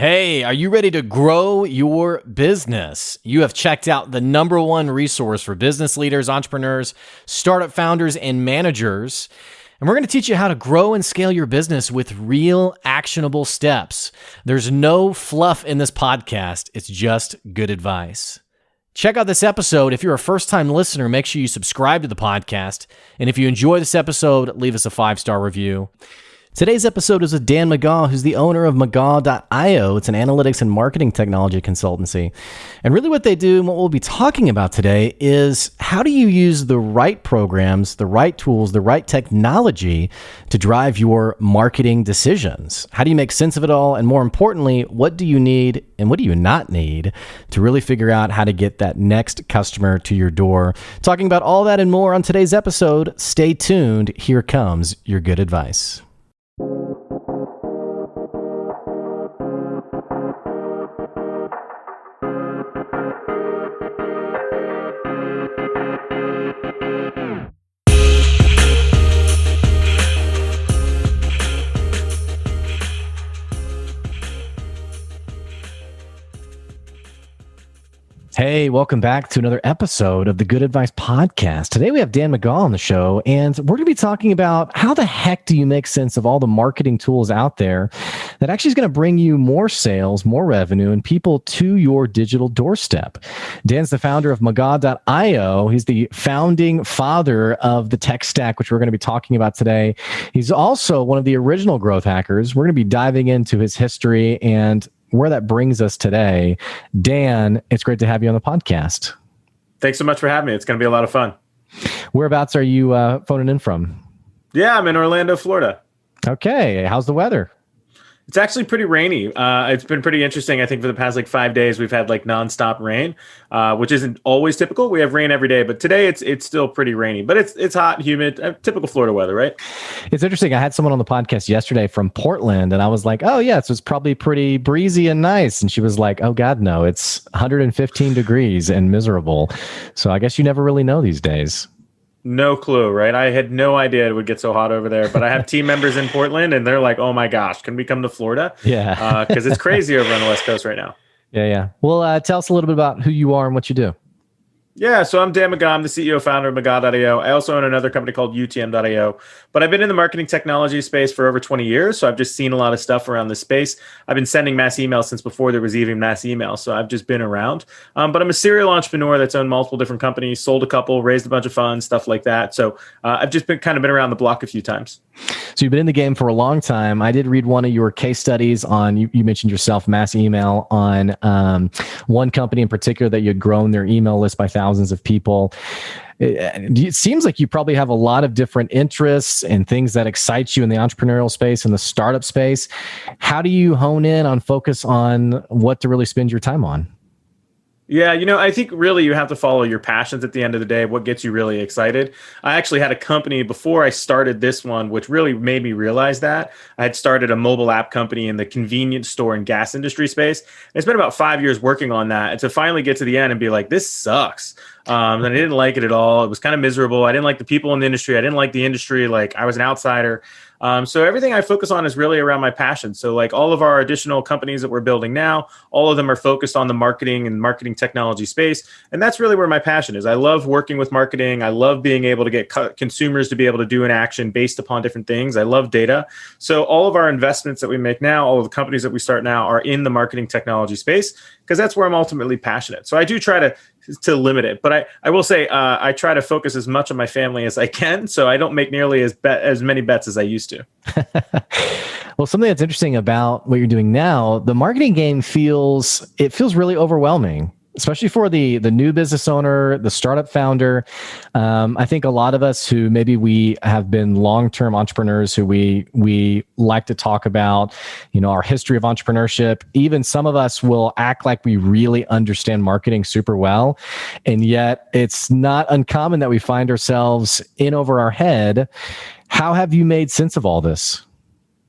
Hey, are you ready to grow your business? You have checked out the number one resource for business leaders, entrepreneurs, startup founders, and managers. And we're going to teach you how to grow and scale your business with real actionable steps. There's no fluff in this podcast. It's just good advice. Check out this episode. If you're a first-time listener, make sure you subscribe to the podcast. And if you enjoy this episode, leave us a 5-star review. Today's episode is with Dan McGaw, who's the owner of McGaw.io. It's an analytics and marketing technology consultancy. And really what they do and what we'll be talking about today is how do you use the right programs, the right tools, the right technology to drive your marketing decisions? How do you make sense of it all? And more importantly, what do you need and what do you not need to really figure out how to get that next customer to your door? Talking about all that and more on today's episode. Stay tuned. Here comes your good advice. Hey, welcome back to another episode of the Good Advice Podcast. Today we have Dan McGaw on the show, and we're going to be talking about how the heck do you make sense of all the marketing tools out there that actually is going to bring you more sales, more revenue, and people to your digital doorstep. Dan's the founder of McGaw.io. He's the founding father of the tech stack, which we're going to be talking about today. He's also one of the original growth hackers. We're going to be diving into his history and where that brings us today. Dan, it's great to have you on the podcast. Thanks so much for having me. It's going to be a lot of fun. Whereabouts are you phoning in from? Yeah, I'm in Orlando, Florida. Okay. How's the weather? It's actually pretty rainy. It's been pretty interesting. I think for the past 5 days, we've had nonstop rain, which isn't always typical. We have rain every day, but today it's still pretty rainy, but it's hot, humid, typical Florida weather, right? It's interesting. I had someone on the podcast yesterday from Portland, and I was like, oh yeah, so it's probably pretty breezy and nice. And she was like, oh God, no, it's 115 degrees and miserable. So I guess you never really know these days. No clue, right? I had no idea it would get so hot over there, but I have team members in Portland and they're like, oh my gosh, can we come to Florida? Yeah. Because it's crazy over on the West Coast right now. Yeah. Well, tell us a little bit about who you are and what you do. Yeah, so I'm Dan McGaw. I'm the CEO founder of McGaw.io. I also own another company called UTM.io, but I've been in the marketing technology space for over 20 years. So I've just seen a lot of stuff around this space. I've been sending mass emails since before there was even mass email. So I've just been around, but I'm a serial entrepreneur that's owned multiple different companies, sold a couple, raised a bunch of funds, stuff like that. So I've just been around the block a few times. So you've been in the game for a long time. I did read one of your case studies on, you mentioned yourself, mass email, on one company in particular that you had grown their email list by thousands of people. It seems like you probably have a lot of different interests and things that excite you in the entrepreneurial space and the startup space. How do you hone in on focus on what to really spend your time on? Yeah, I think really you have to follow your passions at the end of the day, what gets you really excited. I actually had a company before I started this one, which really made me realize that. I had started a mobile app company in the convenience store and gas industry space. And it's been about 5 years working on that. And to finally get to the end and be like, this sucks. And I didn't like it at all. It was kind of miserable. I didn't like the people in the industry. I didn't like the industry. I was an outsider. So everything I focus on is really around my passion. So all of our additional companies that we're building now, all of them are focused on the marketing and marketing technology space. And that's really where my passion is. I love working with marketing. I love being able to get consumers to be able to do an action based upon different things. I love data. So all of our investments that we make now, all of the companies that we start now are in the marketing technology space because that's where I'm ultimately passionate. So I do try to limit it. But I will say I try to focus as much on my family as I can. So I don't make nearly as many bets as I used to. Well, something that's interesting about what you're doing now, the marketing game feels really overwhelming, especially for the new business owner, the startup founder. I think a lot of us who maybe we have been long-term entrepreneurs who we like to talk about, our history of entrepreneurship. Even some of us will act like we really understand marketing super well. And yet it's not uncommon that we find ourselves in over our head. How have you made sense of all this?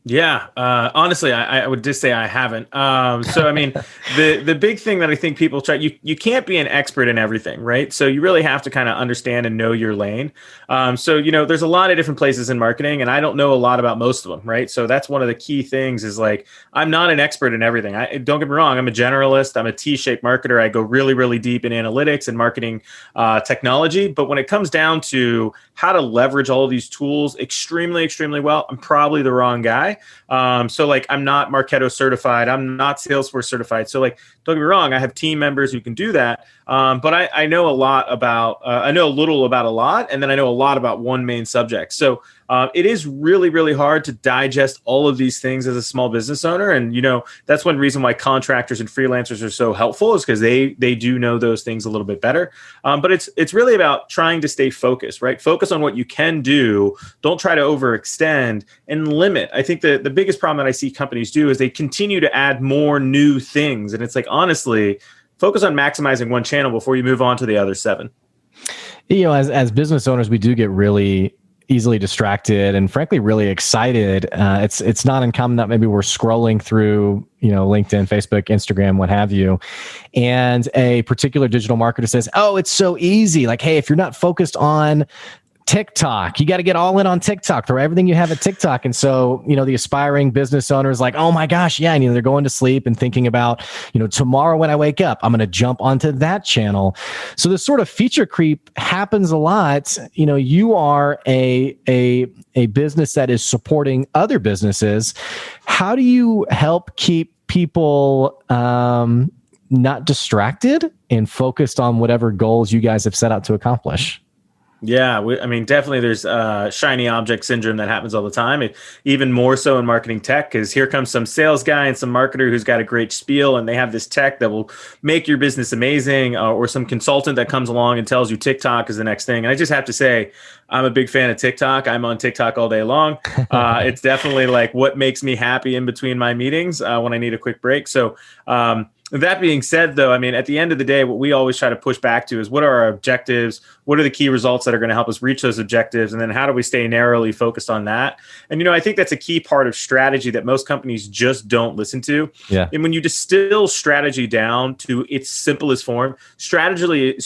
Yeah, honestly, I would just say I haven't. So I mean, the big thing that I think people try, you can't be an expert in everything, right? So you really have to kind of understand and know your lane. So there's a lot of different places in marketing, and I don't know a lot about most of them, right? So that's one of the key things is like I'm not an expert in everything. I don't get me wrong, I'm a generalist. I'm a T-shaped marketer. I go really, really deep in analytics and marketing technology. But when it comes down to how to leverage all of these tools extremely, extremely well, I'm probably the wrong guy. So like I'm not Marketo certified. I'm not Salesforce certified. So like, don't get me wrong, I have team members who can do that. But I know a lot about, I know a little about a lot, and then I know a lot about one main subject. So it is really, really hard to digest all of these things as a small business owner. And, that's one reason why contractors and freelancers are so helpful is because they do know those things a little bit better. But it's really about trying to stay focused, right? Focus on what you can do. Don't try to overextend and limit. I think the biggest problem that I see companies do is they continue to add more new things. And it's like, honestly, focus on maximizing one channel before you move on to the other seven. As business owners, we do get really easily distracted and frankly really excited. It's not uncommon that maybe we're scrolling through LinkedIn, Facebook, Instagram, what have you, and a particular digital marketer says, oh, it's so easy, like, hey, if you're not focused on TikTok, you got to get all in on TikTok, throw everything you have at TikTok. And so, the aspiring business owners like, oh my gosh, yeah. And they're going to sleep and thinking about, tomorrow when I wake up, I'm going to jump onto that channel. So this sort of feature creep happens a lot. You are a business that is supporting other businesses. How do you help keep people not distracted and focused on whatever goals you guys have set out to accomplish? Yeah, I mean, definitely there's shiny object syndrome that happens all the time. Even more so in marketing tech, because here comes some sales guy and some marketer who's got a great spiel and they have this tech that will make your business amazing, or some consultant that comes along and tells you TikTok is the next thing. And I just have to say, I'm a big fan of TikTok. I'm on TikTok all day long. It's definitely like what makes me happy in between my meetings when I need a quick break. So that being said, though, I mean, at the end of the day, what we always try to push back to is what are our objectives? What are the key results that are going to help us reach those objectives? And then how do we stay narrowly focused on that? And, I think that's a key part of strategy that most companies just don't listen to. Yeah. And when you distill strategy down to its simplest form, strategy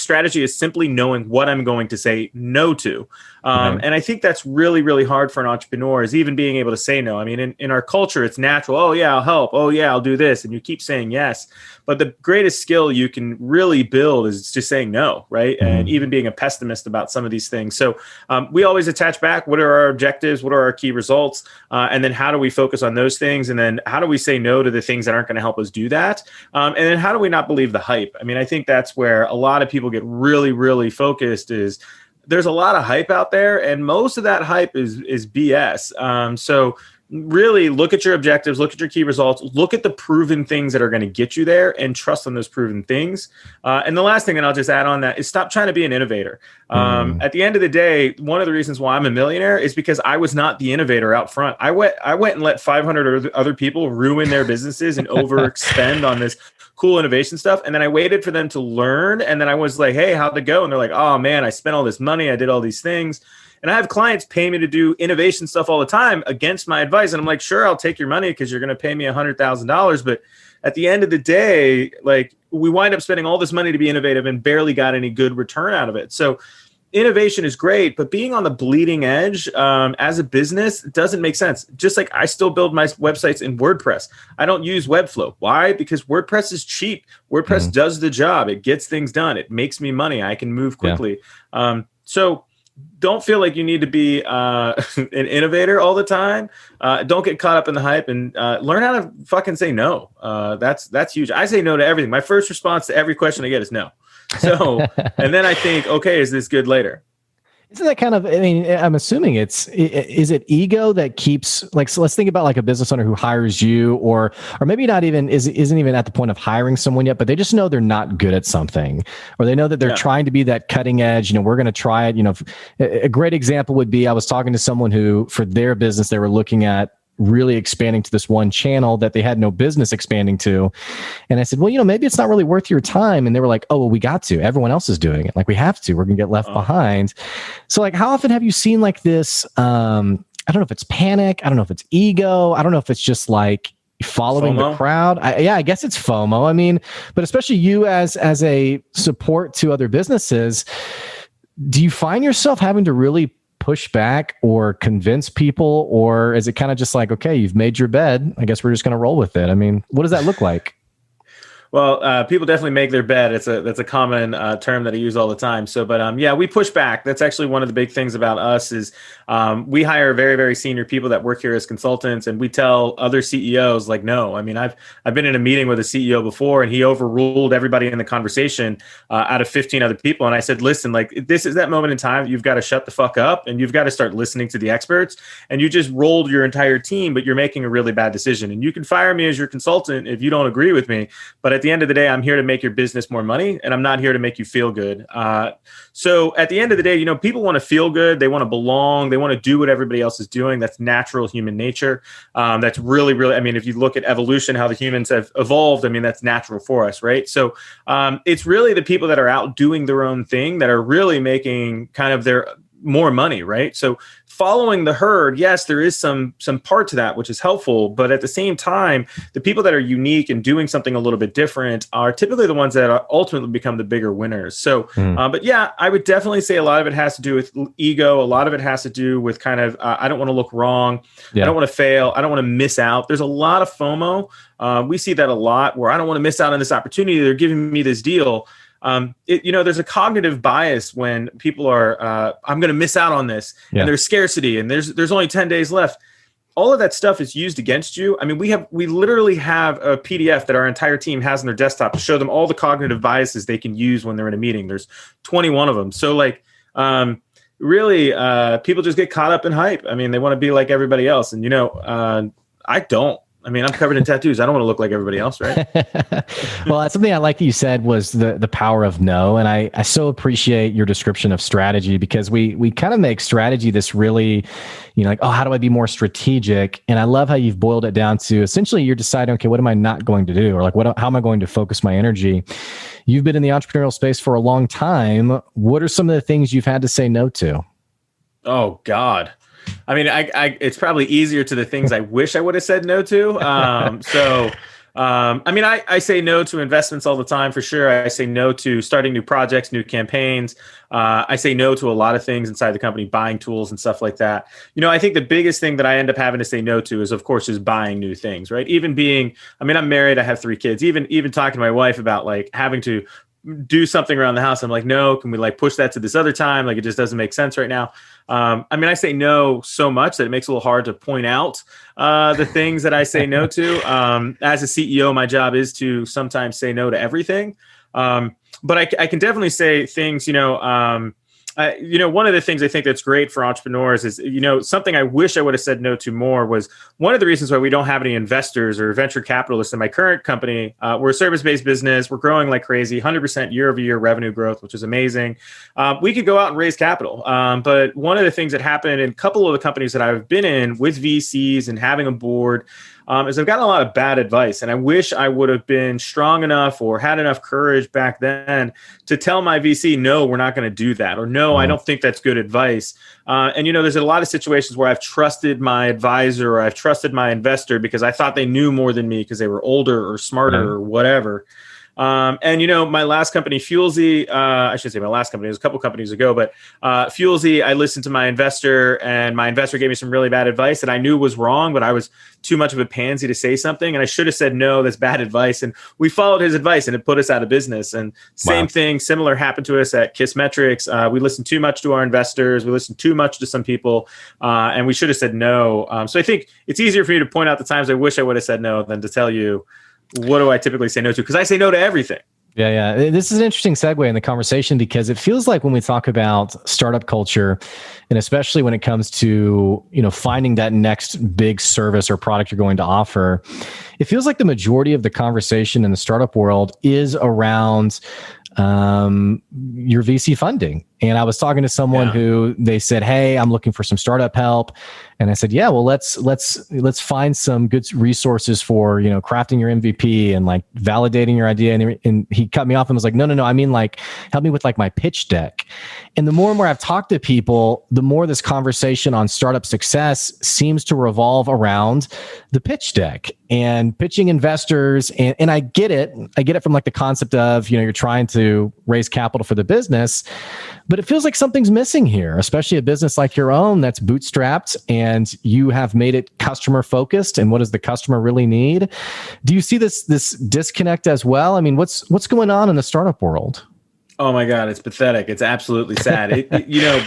is simply knowing what I'm going to say no to. And I think that's really, really hard for an entrepreneur, is even being able to say no. I mean, in our culture, it's natural. Oh, yeah, I'll help. Oh, yeah, I'll do this. And you keep saying yes. But the greatest skill you can really build is just saying no, right? Mm-hmm. And even being a pessimist about some of these things. So we always attach back, what are our objectives? What are our key results? And then how do we focus on those things? And then how do we say no to the things that aren't going to help us do that? And then how do we not believe the hype? I mean, I think that's where a lot of people get really, really focused is there's a lot of hype out there, and most of that hype is BS. So really look at your objectives, look at your key results, look at the proven things that are going to get you there, and trust on those proven things. And the last thing, and I'll just add on that, is stop trying to be an innovator. At the end of the day, one of the reasons why I'm a millionaire is because I was not the innovator out front. I went and let 500 other people ruin their businesses and overexpend on this cool innovation stuff. And then I waited for them to learn. And then I was like, hey, how'd it go? And they're like, oh man, I spent all this money. I did all these things. And I have clients pay me to do innovation stuff all the time against my advice. And I'm like, sure, I'll take your money because you're going to pay me $100,000. But at the end of the day, like, we wind up spending all this money to be innovative and barely got any good return out of it. So innovation is great, but being on the bleeding edge as a business doesn't make sense. Just like I still build my websites in WordPress. I don't use Webflow. Why? Because WordPress is cheap. WordPress does the job. It gets things done. It makes me money. I can move quickly. Yeah. So don't feel like you need to be an innovator all the time. Don't get caught up in the hype, and learn how to fucking say no. That's huge. I say no to everything. My first response to every question I get is no. So, and then I think, okay, is this good later? Isn't that kind of, I mean, I'm assuming is it ego that keeps, like, so let's think about like a business owner who hires you, or maybe not even, isn't even at the point of hiring someone yet, but they just know they're not good at something, or they know that they're trying to be that cutting edge. We're going to try it. A great example would be, I was talking to someone who, for their business, they were looking at really expanding to this one channel that they had no business expanding to. And I said, well, maybe it's not really worth your time. And they were like, oh, well, we got to. Everyone else is doing it. Like, we have to. We're going to get left behind. So, like, how often have you seen like this I don't know if it's panic. I don't know if it's ego. I don't know if it's just like following FOMO? the crowd. I guess it's FOMO. I mean, but especially you as a support to other businesses, do you find yourself having to really push back or convince people, or is it kind of just like, okay, you've made your bed, I guess we're just going to roll with it? I mean, what does that look like? Well, people definitely make their bed. That's a common term that I use all the time. So, but yeah, we push back. That's actually one of the big things about us is we hire very, very senior people that work here as consultants, and we tell other CEOs like, no. I mean, I've been in a meeting with a CEO before, and he overruled everybody in the conversation out of 15 other people. And I said, listen, like this is that moment in time. You've got to shut the fuck up, and you've got to start listening to the experts. And you just rolled your entire team, but you're making a really bad decision. And you can fire me as your consultant if you don't agree with me, but at the end of the day, I'm here to make your business more money, and I'm not here to make you feel good. So at the end of the day, people want to feel good. They want to belong. They want to do what everybody else is doing. That's natural human nature. That's really, really, I mean, if you look at evolution, how the humans have evolved, I mean, that's natural for us, right? So it's really the people that are out doing their own thing that are really making kind of their more money, right? So following the herd, yes, there is some part to that, which is helpful. But at the same time, the people that are unique and doing something a little bit different are typically the ones that ultimately become the bigger winners. So, but yeah, I would definitely say a lot of it has to do with ego. A lot of it has to do with kind of, I don't want to look wrong. Yeah. I don't want to fail. I don't want to miss out. There's a lot of FOMO. We see that a lot where I don't want to miss out on this opportunity. They're giving me this deal. There's a cognitive bias when people are, I'm going to miss out on this, and there's scarcity, and there's only 10 days left. All of that stuff is used against you. I mean, we literally have a PDF that our entire team has on their desktop to show them all the cognitive biases they can use when they're in a meeting. There's 21 of them. So like, really, people just get caught up in hype. I mean, they want to be like everybody else. And, I don't. I mean, I'm covered in tattoos. I don't want to look like everybody else, right? Well, that's something I like that you said was the power of no. And I so appreciate your description of strategy, because we kind of make strategy this really, like, oh, how do I be more strategic? And I love how you've boiled it down to essentially you're deciding, okay, what am I not going to do? Or like, how am I going to focus my energy? You've been in the entrepreneurial space for a long time. What are some of the things you've had to say no to? Oh, God. I mean, it's probably easier to the things I wish I would have said no to. I mean, I say no to investments all the time, for sure. I say no to starting new projects, new campaigns. I say no to a lot of things inside the company, buying tools and stuff like that. I think the biggest thing that I end up having to say no to is, of course, just buying new things, right? I'm married, I have 3 kids, even talking to my wife about like having to do something around the house. I'm like, no, can we like push that to this other time? Like, it just doesn't make sense right now. I say no so much that it makes it a little hard to point out the things that I say no to. As a CEO, my job is to sometimes say no to everything. But I can definitely say things, one of the things I think that's great for entrepreneurs is, something I wish I would have said no to more was one of the reasons why we don't have any investors or venture capitalists in my current company. We're a service-based business. We're growing like crazy, 100% year-over-year revenue growth, which is amazing. We could go out and raise capital. But one of the things that happened in a couple of the companies that I've been in with VCs and having a board is I've gotten a lot of bad advice. And I wish I would have been strong enough or had enough courage back then to tell my VC, no, we're not going to do that. Or no, I don't think that's good advice. There's a lot of situations where I've trusted my advisor or I've trusted my investor because I thought they knew more than me because they were older or smarter or whatever. My last company, Fuelsy, I should say my last company, it was a couple companies ago, but Fuelsy, I listened to my investor, and my investor gave me some really bad advice that I knew was wrong, but I was too much of a pansy to say something. And I should have said, no, that's bad advice. And we followed his advice, and it put us out of business. And same thing, similar happened to us at Kissmetrics. We listened too much to our investors. We listened too much to some people, and we should have said no. So I think it's easier for me to point out the times I wish I would have said no than to tell you, what do I typically say no to? Because I say no to everything. Yeah. This is an interesting segue in the conversation, because it feels like when we talk about startup culture, and especially when it comes to, finding that next big service or product you're going to offer, it feels like the majority of the conversation in the startup world is around your VC funding. And I was talking to someone who they said, "Hey, I'm looking for some startup help." And I said, "Yeah, well, let's find some good resources for, crafting your MVP and like validating your idea." And he cut me off and was like, "No. I mean, like, help me with like my pitch deck." And the more and more I've talked to people, the more this conversation on startup success seems to revolve around the pitch deck and pitching investors. And I get it. I get it from like the concept of, you're trying to raise capital for the business, but it feels like something's missing here, especially a business like your own that's bootstrapped and you have made it customer focused. And what does the customer really need? Do you see this disconnect as well? I mean, what's going on in the startup world? Oh my God, it's pathetic. It's absolutely sad.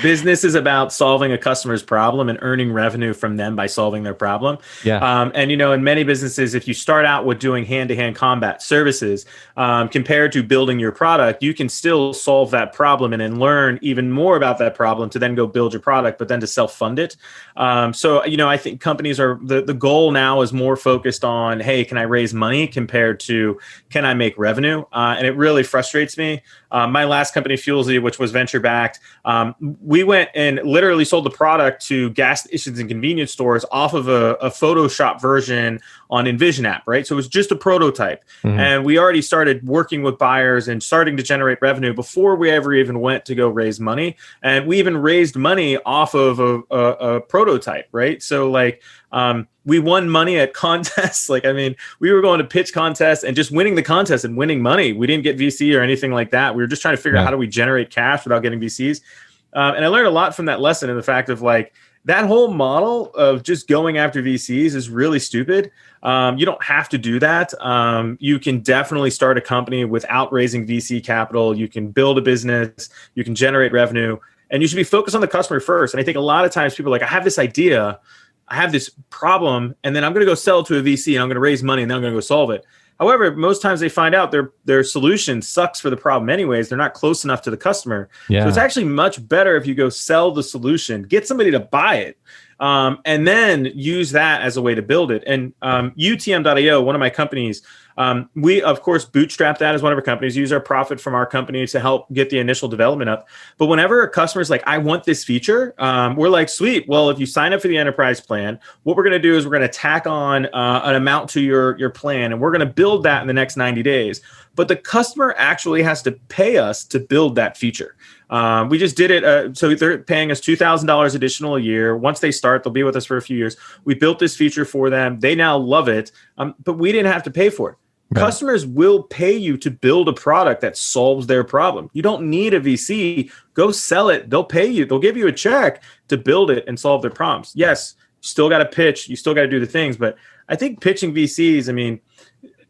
Business is about solving a customer's problem and earning revenue from them by solving their problem. Yeah. In many businesses, if you start out with doing hand-to-hand combat services, compared to building your product, you can still solve that problem and then learn even more about that problem to then go build your product, but then to self-fund it. I think companies are, the goal now is more focused on, hey, can I raise money compared to, can I make revenue? And it really frustrates me. My last company, Fuelsy, which was venture backed, we went and literally sold the product to gas stations and convenience stores off of a Photoshop version on Envision app, right? So it was just a prototype. Mm-hmm. And we already started working with buyers and starting to generate revenue before we ever even went to go raise money. And we even raised money off of a prototype, right? So we won money at contests. We were going to pitch contests and just winning the contest and winning money. We didn't get VC or anything like that. We were just trying to figure out how do we generate cash without getting VCs. And I learned a lot from that lesson in the fact of that whole model of just going after VCs is really stupid. You don't have to do that. You can definitely start a company without raising VC capital. You can build a business. You can generate revenue. And you should be focused on the customer first. And I think a lot of times people are like, I have this idea, I have this problem, and then I'm going to go sell it to a VC and I'm going to raise money and then I'm going to go solve it. However, most times they find out their solution sucks for the problem anyways. They're not close enough to the customer. Yeah. So it's actually much better if you go sell the solution, get somebody to buy it, and then use that as a way to build it. And UTM.io, one of my companies, we, of course, bootstrap that as one of our companies, use our profit from our company to help get the initial development up. But whenever a customer's like, I want this feature, we're like, sweet. Well, if you sign up for the enterprise plan, what we're going to do is we're going to tack on an amount to your plan, and we're going to build that in the next 90 days. But the customer actually has to pay us to build that feature. We just did it. So they're paying us $2,000 additional a year. Once they start, they'll be with us for a few years. We built this feature for them. They now love it, but we didn't have to pay for it. Right. Customers will pay you to build a product that solves their problem. You don't need a VC. Go sell it. They'll pay you. They'll give you a check to build it and solve their problems. Yes, you still got to pitch. You still got to do the things. But I think pitching VCs,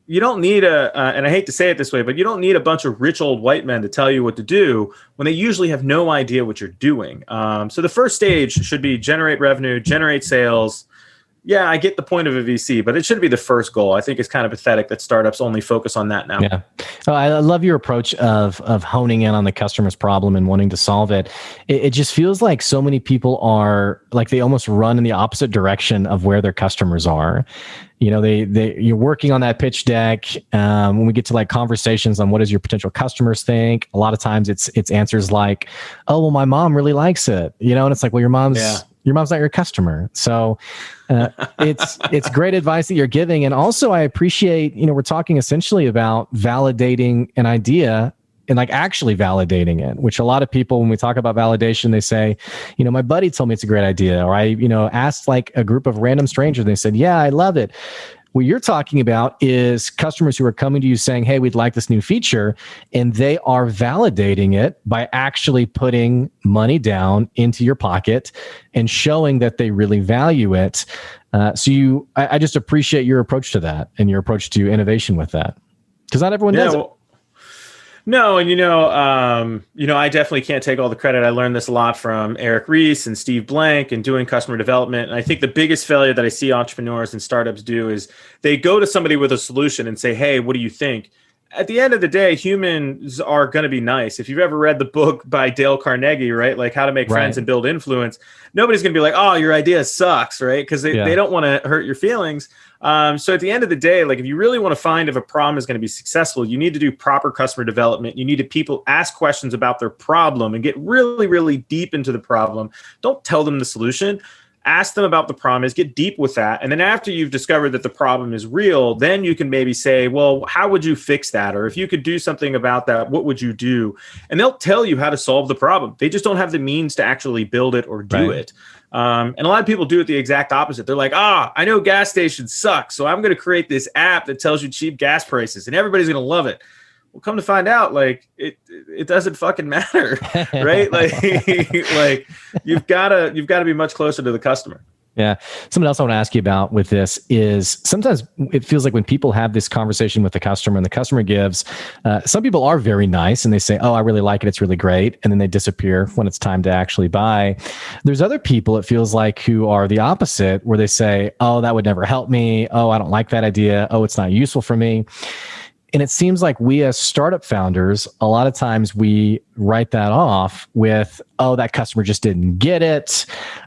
you don't need and I hate to say it this way, but you don't need a bunch of rich old white men to tell you what to do when they usually have no idea what you're doing. So the first stage should be generate revenue, generate sales. Yeah, I get the point of a VC, but it should be the first goal. I think it's kind of pathetic that startups only focus on that now. Yeah. Oh, I love your approach of honing in on the customer's problem and wanting to solve it. It just feels like so many people are like they almost run in the opposite direction of where their customers are. You're working on that pitch deck. When we get to conversations on what does your potential customers think, a lot of times it's answers like, "Oh, well, my mom really likes it," and it's like, well, your mom's not your customer. So it's great advice that you're giving. And also I appreciate, we're talking essentially about validating an idea and actually validating it, which a lot of people, when we talk about validation, they say, my buddy told me it's a great idea. Or I, asked a group of random strangers and they said, yeah, I love it. What you're talking about is customers who are coming to you saying, hey, we'd like this new feature. And they are validating it by actually putting money down into your pocket and showing that they really value it. I just appreciate your approach to that and your approach to innovation with that. Because not everyone does it. No, and I definitely can't take all the credit. I learned this a lot from Eric Ries and Steve Blank and doing customer development. And I think the biggest failure that I see entrepreneurs and startups do is they go to somebody with a solution and say, hey, what do you think? At the end of the day, humans are going to be nice. If you've ever read the book by Dale Carnegie, right? How to Make Friends and Build Influence, nobody's going to be like, oh, your idea sucks, right? Because they don't want to hurt your feelings. So at the end of the day, like if you really want to find if a problem is going to be successful, you need to do proper customer development. You need to people ask questions about their problem and get really, really deep into the problem. Don't tell them the solution. Ask them about the problem, get deep with that. And then after you've discovered that the problem is real, then you can maybe say, well, how would you fix that? Or if you could do something about that, what would you do? And they'll tell you how to solve the problem. They just don't have the means to actually build it or do it. And a lot of people do it the exact opposite. They're like, I know gas stations suck, so I'm going to create this app that tells you cheap gas prices and everybody's going to love it. Well, come to find out, like it doesn't fucking matter, right? like you've got to be much closer to the customer. Yeah. Something else I want to ask you about with this is sometimes it feels like when people have this conversation with the customer and the customer gives, some people are very nice and they say, I really like it. It's really great. And then they disappear when it's time to actually buy. There's other people, it feels like, who are the opposite, where they say, that would never help me. I don't like that idea. It's not useful for me. And it seems like we as startup founders, a lot of times we write that off with, that customer just didn't get it.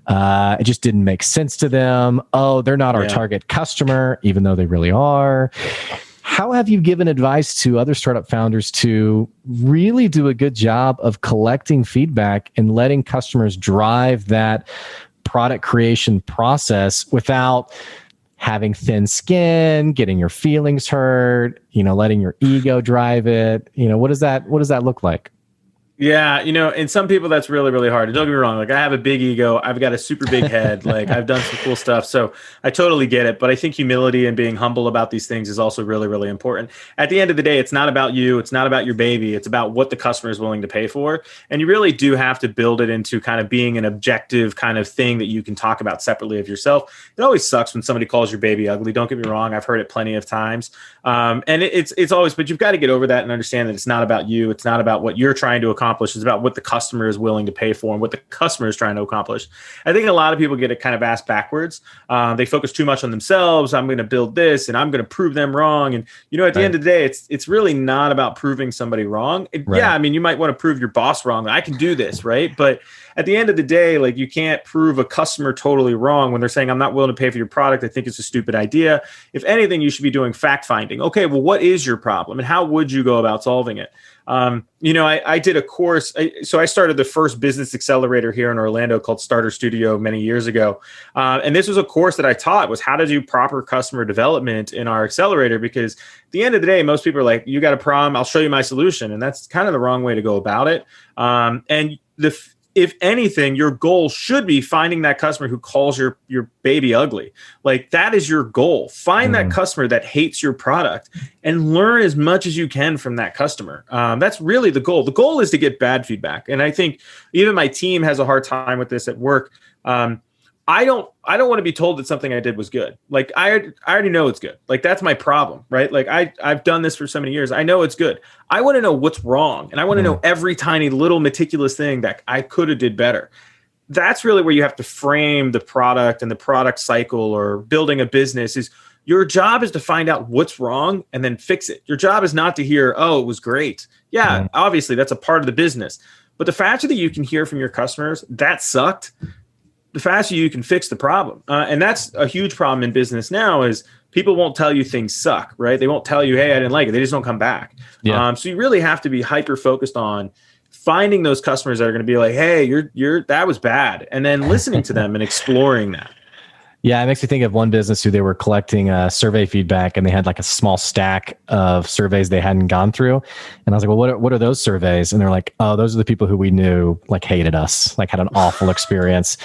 It just didn't make sense to them. They're not our target customer, even though they really are. How have you given advice to other startup founders to really do a good job of collecting feedback and letting customers drive that product creation process without having thin skin, getting your feelings hurt, letting your ego drive it? What does that look like? Yeah, and some people that's really, really hard. Don't get me wrong. Like I have a big ego. I've got a super big head. Like I've done some cool stuff. So I totally get it. But I think humility and being humble about these things is also really, really important. At the end of the day, it's not about you. It's not about your baby. It's about what the customer is willing to pay for. And you really do have to build it into kind of being an objective kind of thing that you can talk about separately of yourself. It always sucks when somebody calls your baby ugly. Don't get me wrong. I've heard it plenty of times. And it's always, but you've got to get over that and understand that it's not about you. It's not about what you're trying to accomplish. It's about what the customer is willing to pay for and what the customer is trying to accomplish. I think a lot of people get it kind of ass backwards. They focus too much on themselves. I'm going to build this and I'm going to prove them wrong. And, at the end of the day, it's really not about proving somebody wrong. Yeah, I mean, you might want to prove your boss wrong. I can do this, right? But at the end of the day, like you can't prove a customer totally wrong when they're saying, I'm not willing to pay for your product. I think it's a stupid idea. If anything, you should be doing fact finding. Okay, well, what is your problem and how would you go about solving it? I did a course. So I started the first business accelerator here in Orlando called Starter Studio many years ago. And this was a course that I taught was how to do proper customer development in our accelerator, because at the end of the day, most people are like, you got a problem, I'll show you my solution. And that's kind of the wrong way to go about it. If anything, your goal should be finding that customer who calls your baby ugly. Like that is your goal. Find that customer that hates your product and learn as much as you can from that customer. That's really the goal. The goal is to get bad feedback. And I think even my team has a hard time with this at work. I don't want to be told that something I did was good. Like I already know it's good. Like that's my problem, right? Like I've done this for so many years. I know it's good. I want to know what's wrong. And I want to know every tiny little meticulous thing that I could have did better. That's really where you have to frame the product and the product cycle or building a business. Is your job is to find out what's wrong and then fix it. Your job is not to hear, it was great. Yeah, obviously that's a part of the business. But the faster that you can hear from your customers, that sucked, the faster you can fix the problem. And that's a huge problem in business now is people won't tell you things suck, right? They won't tell you, hey, I didn't like it. They just don't come back. Yeah. So you really have to be hyper focused on finding those customers that are going to be like, hey, that was bad. And then listening to them and exploring that. Yeah, it makes me think of one business who they were collecting survey feedback, and they had like a small stack of surveys they hadn't gone through. And I was like, well, what are those surveys? And they're like, those are the people who we knew like hated us, like had an awful experience.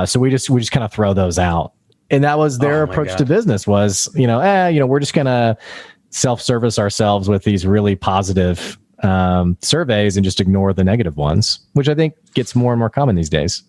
So we just kind of throw those out. And that was their approach to business was, we're just going to self-service ourselves with these really positive surveys and just ignore the negative ones, which I think gets more and more common these days.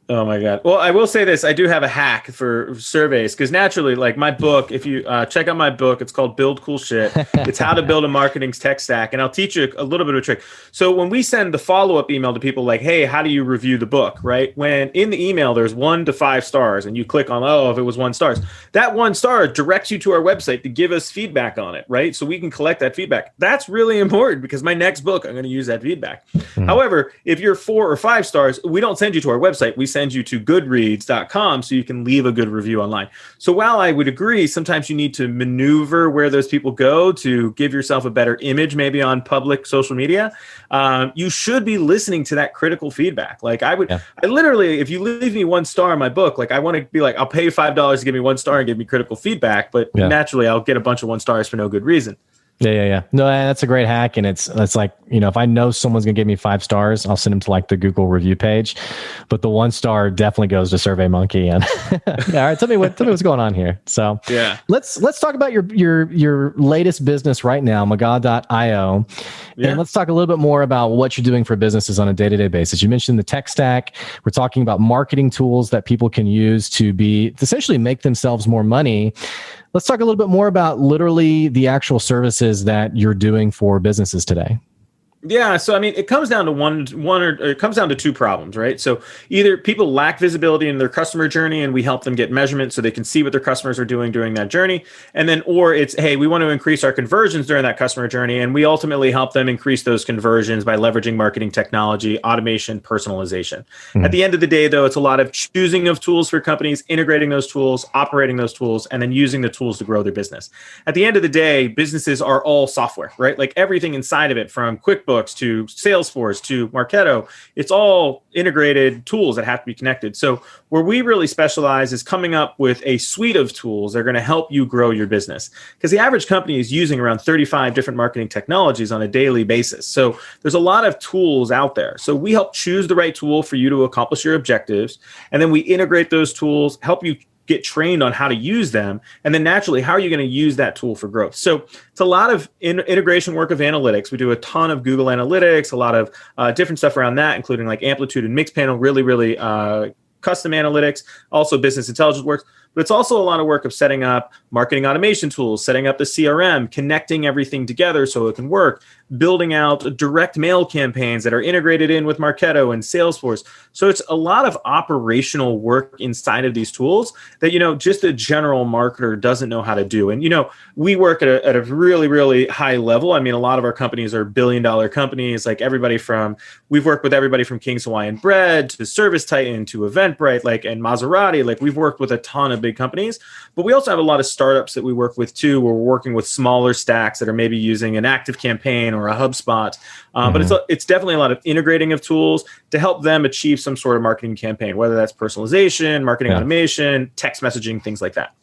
Oh my God. Well, I will say this. I do have a hack for surveys because naturally, like my book, if you check out my book, it's called Build Cool Shit. It's how to build a marketing tech stack. And I'll teach you a little bit of a trick. So when we send the follow-up email to people like, hey, how do you review the book, right? When in the email, there's 1 to 5 stars and you click on, if it was 1 star, that 1 star directs you to our website to give us feedback on it, right? So we can collect that feedback. That's really important because my next book, I'm going to use that feedback. However, if you're 4 or 5 stars, we don't send you to our website. We send you to goodreads.com so you can leave a good review online. So while I would agree, sometimes you need to maneuver where those people go to give yourself a better image, maybe on public social media. You should be listening to that critical feedback. Like I literally, if you leave me 1 star in my book, like I want to be like, I'll pay you $5 to give me 1 star and give me critical feedback, but naturally I'll get a bunch of 1 stars for no good reason. Yeah. No, that's a great hack. And it's like, if I know someone's going to give me 5 stars, I'll send them to like the Google review page, but the 1 star definitely goes to SurveyMonkey. And all right, tell me what's going on here. So let's talk about your latest business right now, McGaw.io. And let's talk a little bit more about what you're doing for businesses on a day-to-day basis. You mentioned the tech stack. We're talking about marketing tools that people can use to essentially make themselves more money. Let's talk a little bit more about literally the actual services that you're doing for businesses today. Yeah. So, I mean, it comes down to it comes down to 2 problems, right? So either people lack visibility in their customer journey and we help them get measurement so they can see what their customers are doing during that journey. And then, or it's, hey, we want to increase our conversions during that customer journey. And we ultimately help them increase those conversions by leveraging marketing technology, automation, personalization. At the end of the day, though, it's a lot of choosing of tools for companies, integrating those tools, operating those tools, and then using the tools to grow their business. At the end of the day, businesses are all software, right? Like everything inside of it, from QuickBooks to Salesforce to Marketo, it's all integrated tools that have to be connected. So where we really specialize is coming up with a suite of tools that are going to help you grow your business. Because the average company is using around 35 different marketing technologies on a daily basis. So there's a lot of tools out there. So we help choose the right tool for you to accomplish your objectives. And then we integrate those tools, help you get trained on how to use them. And then naturally, how are you going to use that tool for growth? So it's a lot of integration work of analytics. We do a ton of Google Analytics, a lot of different stuff around that, including like Amplitude and Mixpanel, really custom analytics, also business intelligence works. But it's also a lot of work of setting up marketing automation tools, setting up the CRM, connecting everything together so it can work, building out direct mail campaigns that are integrated in with Marketo and Salesforce. So it's a lot of operational work inside of these tools that, just a general marketer doesn't know how to do. And, we work at a really, really high level. I mean, a lot of our companies are billion-dollar companies, like we've worked with everybody from King's Hawaiian Bread to Service Titan to Eventbrite, and Maserati. We've worked with a ton of big companies, but we also have a lot of startups that we work with too, where we're working with smaller stacks that are maybe using an ActiveCampaign or a HubSpot. But it's definitely a lot of integrating of tools to help them achieve some sort of marketing campaign, whether that's personalization, marketing automation, text messaging, things like that.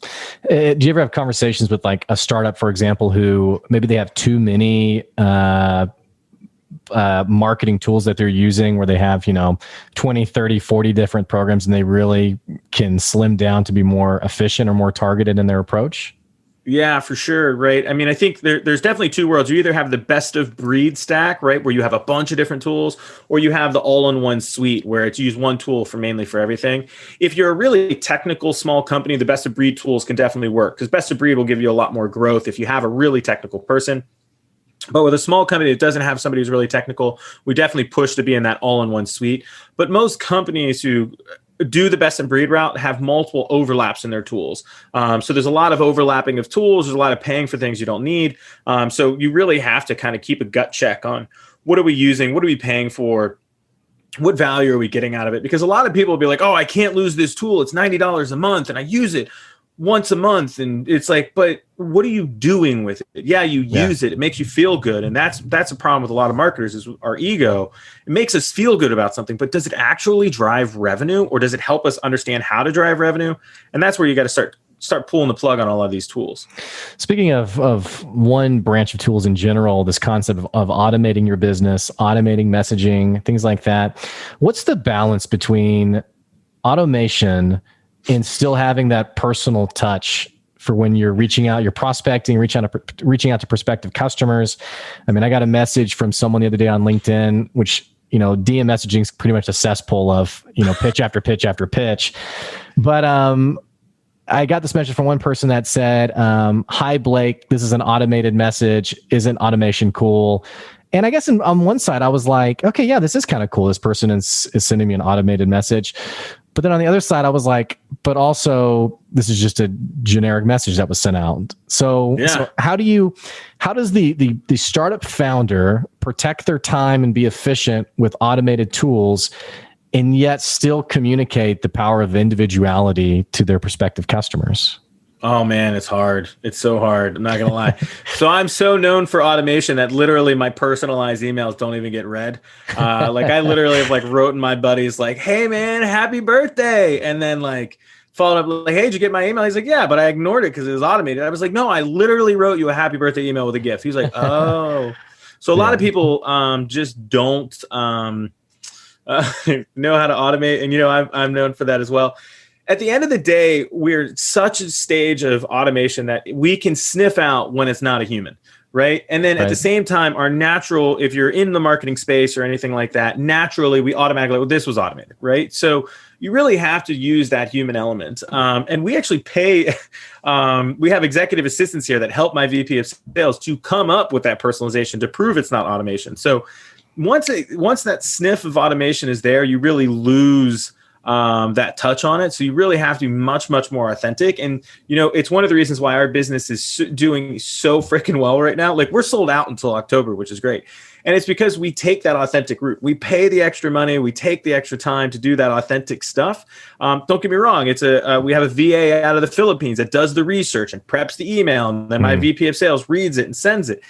Do you ever have conversations with like a startup, for example, who maybe they have too many marketing tools that they're using, where they have 20, 30, 40 different programs, and they really can slim down to be more efficient or more targeted in their approach? Yeah, for sure. Right. I mean, I think there's definitely 2 worlds. You either have the best of breed stack, right, where you have a bunch of different tools, or you have the all-in-one suite where it's use one tool mainly for everything. If you're a really technical small company, the best of breed tools can definitely work, because best of breed will give you a lot more growth if you have a really technical person. But with a small company that doesn't have somebody who's really technical, we definitely push to be in that all-in-one suite. But most companies who do the best in breed route have multiple overlaps in their tools. So there's a lot of overlapping of tools. There's a lot of paying for things you don't need. So you really have to kind of keep a gut check on what are we using? What are we paying for? What value are we getting out of it? Because a lot of people will be like, oh, I can't lose this tool. It's $90 a month and I use it once a month. And it's like, but what are you doing with it? Yeah, you use it. It makes you feel good. And that's a problem with a lot of marketers, is our ego. It makes us feel good about something, but does it actually drive revenue, or does it help us understand how to drive revenue? And that's where you got to start pulling the plug on all of these tools. Speaking of one branch of tools in general, this concept of automating your business, automating messaging, things like that. What's the balance between automation and still having that personal touch for when you're reaching out, you're prospecting, reaching out to prospective customers? I mean, I got a message from someone the other day on LinkedIn, which, DM messaging is pretty much a cesspool of, pitch after pitch after pitch. But I got this message from one person that said, hi, Blake, this is an automated message. Isn't automation cool? And I guess on one side, I was like, okay, yeah, this is kind of cool. This person is sending me an automated message. But then on the other side, I was like, but also this is just a generic message that was sent out. So how does the startup founder protect their time and be efficient with automated tools and yet still communicate the power of individuality to their prospective customers? Oh man, it's hard. It's so hard. I'm not gonna lie. So I'm so known for automation that literally my personalized emails don't even get read. Like I literally have like wrote in my buddies like, "Hey man, happy birthday," and then like followed up like, "Hey, did you get my email?" He's like, "Yeah, but I ignored it because it was automated." I was like, "No, I literally wrote you a happy birthday email with a gift." He's like, "Oh." So a lot of people just don't know how to automate, and I'm known for that as well. At the end of the day, we're such a stage of automation that we can sniff out when it's not a human, right? And then at the same time, our natural, if you're in the marketing space or anything like that, naturally we automatically, well, this was automated, right? So you really have to use that human element. And we actually pay, we have executive assistants here that help my VP of sales to come up with that personalization to prove it's not automation. So once that sniff of automation is there, you really lose that touch on it. So you really have to be much, much more authentic. And, it's one of the reasons why our business is doing so freaking well right now. Like we're sold out until October, which is great. And it's because we take that authentic route. We pay the extra money. We take the extra time to do that authentic stuff. Don't get me wrong. We have a VA out of the Philippines that does the research and preps the email. And then my VP of sales reads it and sends it.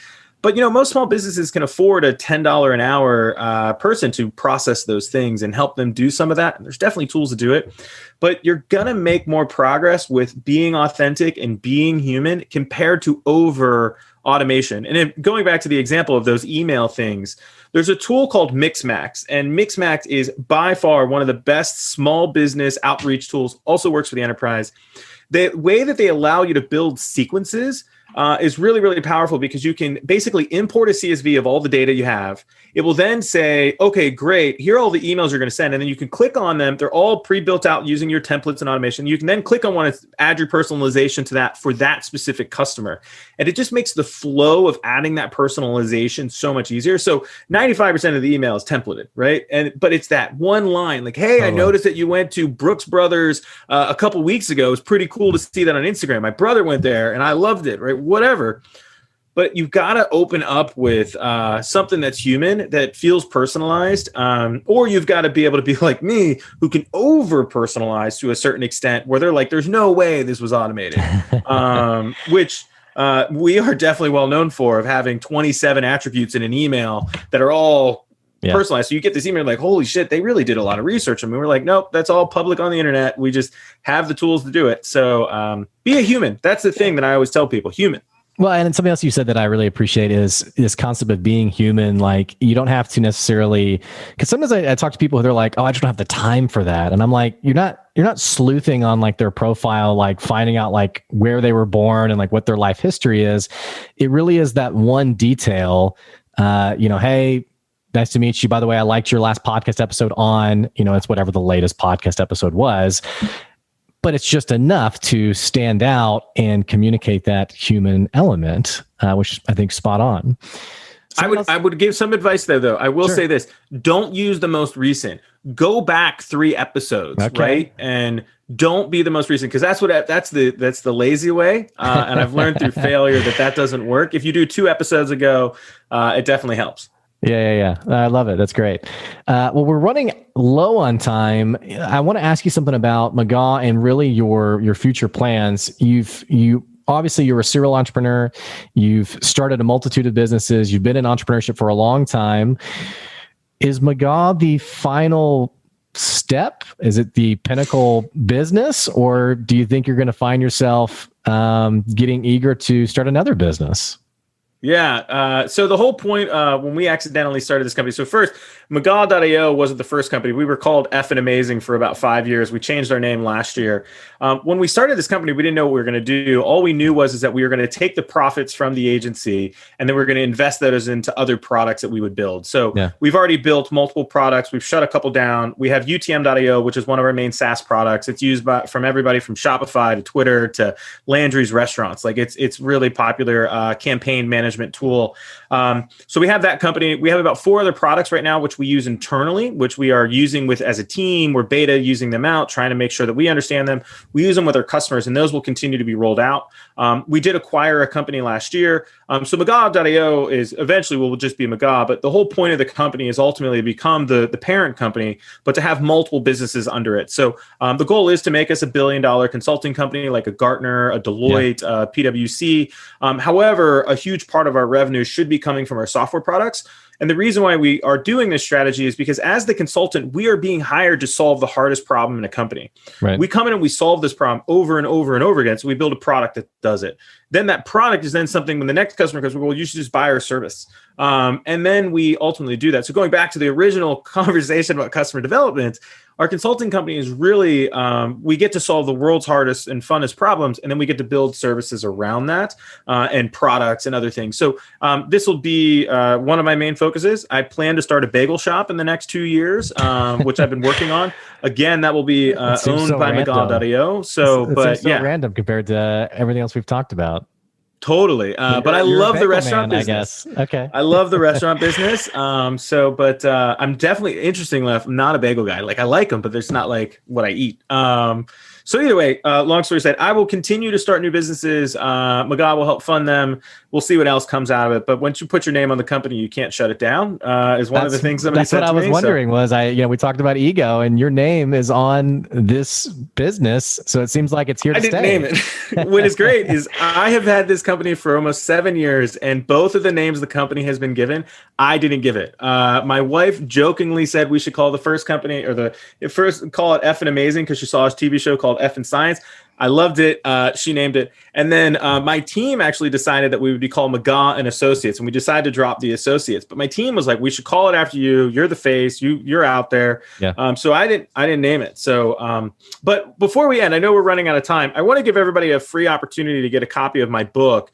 But, most small businesses can afford a $10 an hour person to process those things and help them do some of that. And there's definitely tools to do it. But you're going to make more progress with being authentic and being human compared to over automation. And going back to the example of those email things, there's a tool called Mixmax. And Mixmax is by far one of the best small business outreach tools, also works for the enterprise. The way that they allow you to build sequences is really, really powerful because you can basically import a CSV of all the data you have. It will then say, okay, great, here are all the emails you're going to send. And then you can click on them. They're all pre-built out using your templates and automation. You can then click on one and add your personalization to that for that specific customer. And it just makes the flow of adding that personalization so much easier. So 95% of the email is templated, right? But it's that one line like, hey, I noticed that you went to Brooks Brothers a couple weeks ago. It was pretty cool to see that on Instagram. My brother went there and I loved it, right? Whatever. But you've got to open up with something that's human, that feels personalized, or you've got to be able to be like me, who can over-personalize to a certain extent, where they're like, there's no way this was automated, which we are definitely well known for, of having 27 attributes in an email that are all personalized. So you get this email like, holy shit, they really did a lot of research. I mean, we're like, nope, that's all public on the internet. We just have the tools to do it. So be a human. That's the thing that I always tell people, human. Well, and something else you said that I really appreciate is this concept of being human. Like, you don't have to necessarily, because sometimes I talk to people who they're like, oh, I just don't have the time for that. And I'm like, you're not sleuthing on like their profile, like finding out like where they were born and like what their life history is. It really is that one detail, hey, nice to meet you. By the way, I liked your last podcast episode on, it's whatever the latest podcast episode was. But it's just enough to stand out and communicate that human element, which I think is spot on. I would give some advice there, though. I will say this: don't use the most recent. Go back 3 episodes, right? And don't be the most recent, because that's the lazy way. And I've learned through failure that doesn't work. If you do 2 episodes ago, it definitely helps. Yeah. I love it. That's great. Well, we're running low on time. I want to ask you something about McGaw and really your future plans. Obviously, you're a serial entrepreneur. You've started a multitude of businesses. You've been in entrepreneurship for a long time. Is McGaw the final step? Is it the pinnacle business? Or do you think you're going to find yourself getting eager to start another business? Yeah. So the whole point when we accidentally started this company, so first, McGaw.io wasn't the first company. We were called Effin' Amazing for about 5 years. We changed our name last year. When we started this company, we didn't know what we were going to do. All we knew was that we were going to take the profits from the agency and then we were going to invest those into other products that we would build. So we've already built multiple products. We've shut a couple down. We have UTM.io, which is one of our main SaaS products. It's used from everybody from Shopify to Twitter to Landry's restaurants. Like it's really popular campaign management management tool. So we have that company. We have about 4 other products right now, which we use internally, which we are using with as a team. We're beta using them out, trying to make sure that we understand them. We use them with our customers, and those will continue to be rolled out. We did acquire a company last year. So McGaw.io is eventually will just be McGaw, but the whole point of the company is ultimately to become the parent company, but to have multiple businesses under it. So the goal is to make us $1 billion consulting company like a Gartner, a Deloitte, PwC. However, a huge part of our revenue should be coming from our software products. And the reason why we are doing this strategy is because as the consultant, we are being hired to solve the hardest problem in a company. Right. We come in and we solve this problem over and over and over again. So we build a product that does it. Then that product is then something when the next customer comes, well, you should just buy our service. And then we ultimately do that. So going back to the original conversation about customer development, our consulting company is really, we get to solve the world's hardest and funnest problems, and then we get to build services around that and products and other things. So this will be one of my main focuses. I plan to start a bagel shop in the next 2 years, which I've been working on. Again, that will be owned by McGaw.io. So, but so random compared to everything else we've talked about. Totally. But I love the restaurant business. I guess. Okay. I love the restaurant business. But I'm definitely interesting enough. I'm not a bagel guy. Like I like them, but it's not like what I eat. So either way, long story said, I will continue to start new businesses. McGaw will help fund them. We'll see what else comes out of it. But once you put your name on the company, you can't shut it down. Is one of the things somebody said to me. That's what I was wondering. Was we talked about ego, and your name is on this business, so it seems like it's here to stay. I didn't name it. What is great is I have had this company for almost 7 years, and both of the names the company has been given, I didn't give it. My wife jokingly said we should call the first company call it F and Amazing because she saw a TV show called F and Science. I loved it. She named it. And then my team actually decided that we would be called McGaw and Associates, and we decided to drop the Associates. But my team was like, we should call it after you. You're the face. You're out there. Yeah. So I didn't name it. So, but before we end, I know we're running out of time. I want to give everybody a free opportunity to get a copy of my book.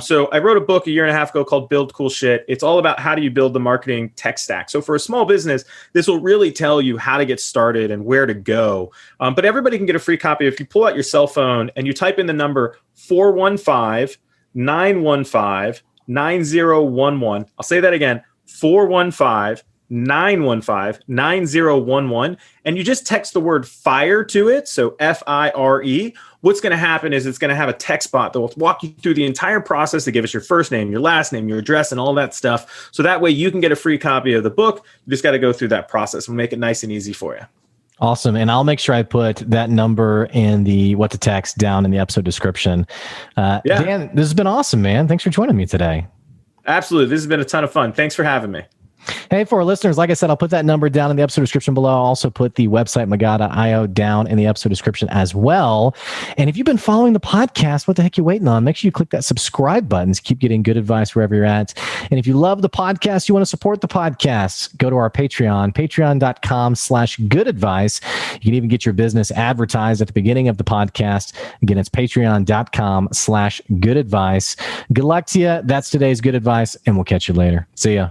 So I wrote a book 1.5 years ago called Build Cool Shit. It's all about how do you build the marketing tech stack. So for a small business, this will really tell you how to get started and where to go. But everybody can get a free copy if you pull out your cell phone and you type in the number 415-915-9011. I'll say that again, 415-915-9011. And you just text the word FIRE to it. So FIRE. What's going to happen is it's going to have a text bot that will walk you through the entire process to give us your first name, your last name, your address, and all that stuff. So that way you can get a free copy of the book. You just got to go through that process. We'll make it nice and easy for you. Awesome. And I'll make sure I put that number and the what to text down in the episode description. Dan, this has been awesome, man. Thanks for joining me today. Absolutely. This has been a ton of fun. Thanks for having me. Hey, for our listeners, like I said, I'll put that number down in the episode description below. I'll also put the website, McGaw.io, down in the episode description as well. And if you've been following the podcast, what the heck are you waiting on? Make sure you click that subscribe button to keep getting good advice wherever you're at. And if you love the podcast, you want to support the podcast, go to our Patreon, patreon.com/good advice. You can even get your business advertised at the beginning of the podcast. Again, it's patreon.com/good advice. Good luck to you. That's today's good advice, and we'll catch you later. See ya.